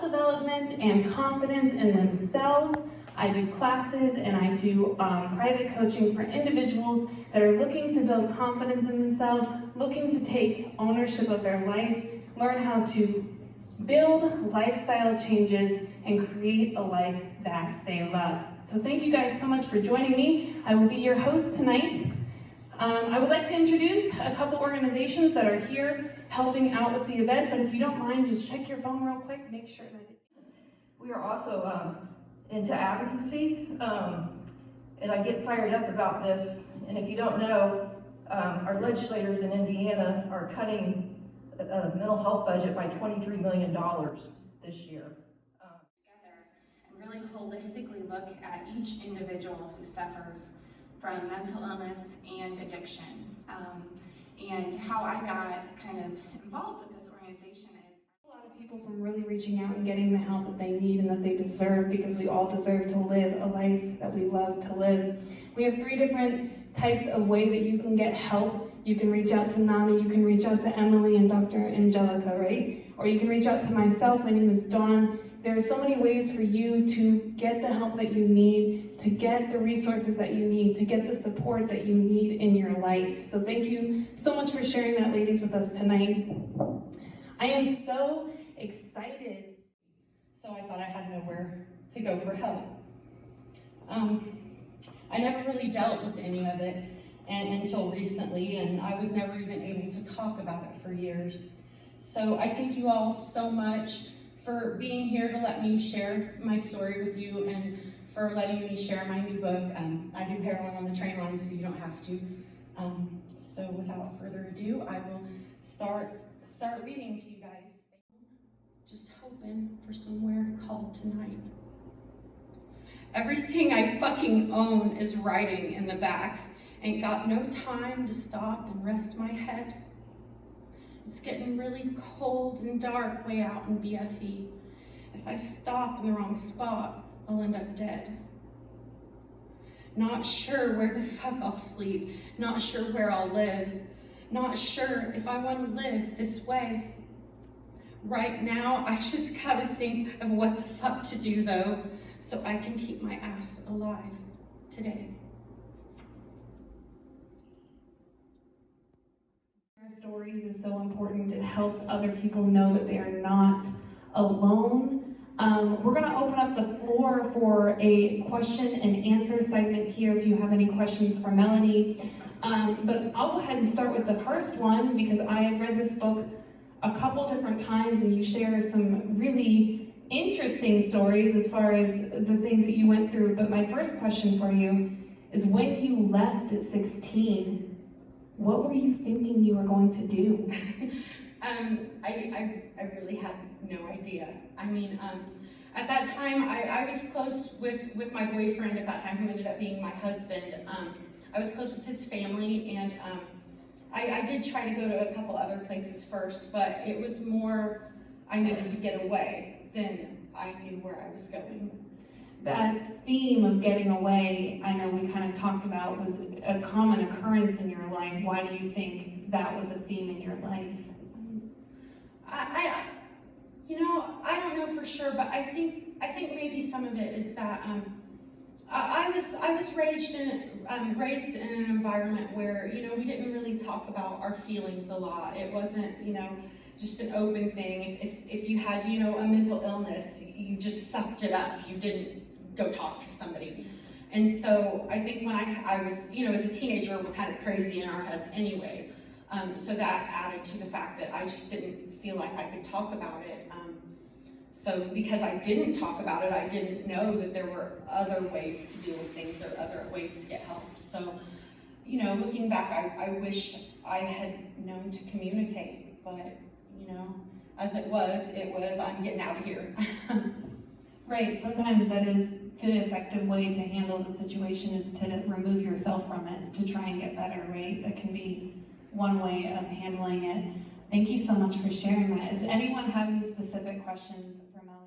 self-development and confidence in themselves. I do classes and I do private coaching for individuals that are looking to build confidence in themselves, looking to take ownership of their life, learn how to build lifestyle changes and create a life that they love. So thank you guys so much for joining me. I will be your host tonight. I would like to introduce a couple organizations that are here helping out with the event, but if you don't mind, just check your phone real quick, make sure that We are also into advocacy, and I get fired up about this, and if you don't know, our legislators in Indiana are cutting a mental health budget by $23 million this year. Together and really holistically look at each individual who suffers from mental illness and addiction. And how I got kind of involved with this organization is a lot of people from really reaching out and getting the help that they need and that they deserve, because we all deserve to live a life that we love to live. We have 3 different types of way that you can get help. You can reach out to Nami, you can reach out to Emily and Dr. Angelica, right? Or you can reach out to myself. My name is Dawn. There are so many ways for you to get the help that you need, to get the resources that you need, to get the support that you need in your life. So thank you so much for sharing that, ladies, with us tonight. I am so excited. So I thought I had nowhere to go for help. I never really dealt with any of it until recently, and I was never even able to talk about it for years. So I thank you all so much for being here to let me share my story with you, and for letting me share my new book. I do heroin on the train line, so you don't have to. So without further ado, I will start reading to you guys. Just hoping for somewhere to call tonight. Everything I fucking own is writing in the back. Ain't got no time to stop and rest my head. It's getting really cold and dark way out in BFE. If I stop in the wrong spot, I'll end up dead. Not sure where the fuck I'll sleep, not sure where I'll live, not sure if I want to live this way. Right now, I just gotta think of what the fuck to do though, so I can keep my ass alive today. Stories is so important. It helps other people know that they are not alone. We're going to open up the floor for a question and answer segment here if you have any questions for Melody. But I'll go ahead and start with the first one, because I have read this book a couple different times and you share some really interesting stories as far as the things that you went through. But my first question for you is, when you left at 16, what were you thinking you were going to do? I really had no idea. I mean, at that time, I was close with my boyfriend at that time, who ended up being my husband. I was close with his family, and I did try to go to a couple other places first, but it was more I needed to get away than I knew where I was going. That theme of getting away, I know we kind of talked about, was a common occurrence in your life. Why do you think that was a theme in your life? I don't know for sure, but I think maybe some of it is that I was raised in an environment where, we didn't really talk about our feelings a lot. It wasn't, just an open thing. If you had, a mental illness, you just sucked it up. You didn't go talk to somebody. And so I think when I was, as a teenager, we're kind of crazy in our heads anyway. So that added to the fact that I just didn't feel like I could talk about it. So because I didn't talk about it, I didn't know that there were other ways to deal with things or other ways to get help. So, looking back, I wish I had known to communicate, but, as it was, I'm getting out of here. Right, sometimes that is the effective way to handle the situation, is to remove yourself from it, to try and get better, right? That can be one way of handling it. Thank you so much for sharing that. Does anyone have any specific questions for Melody?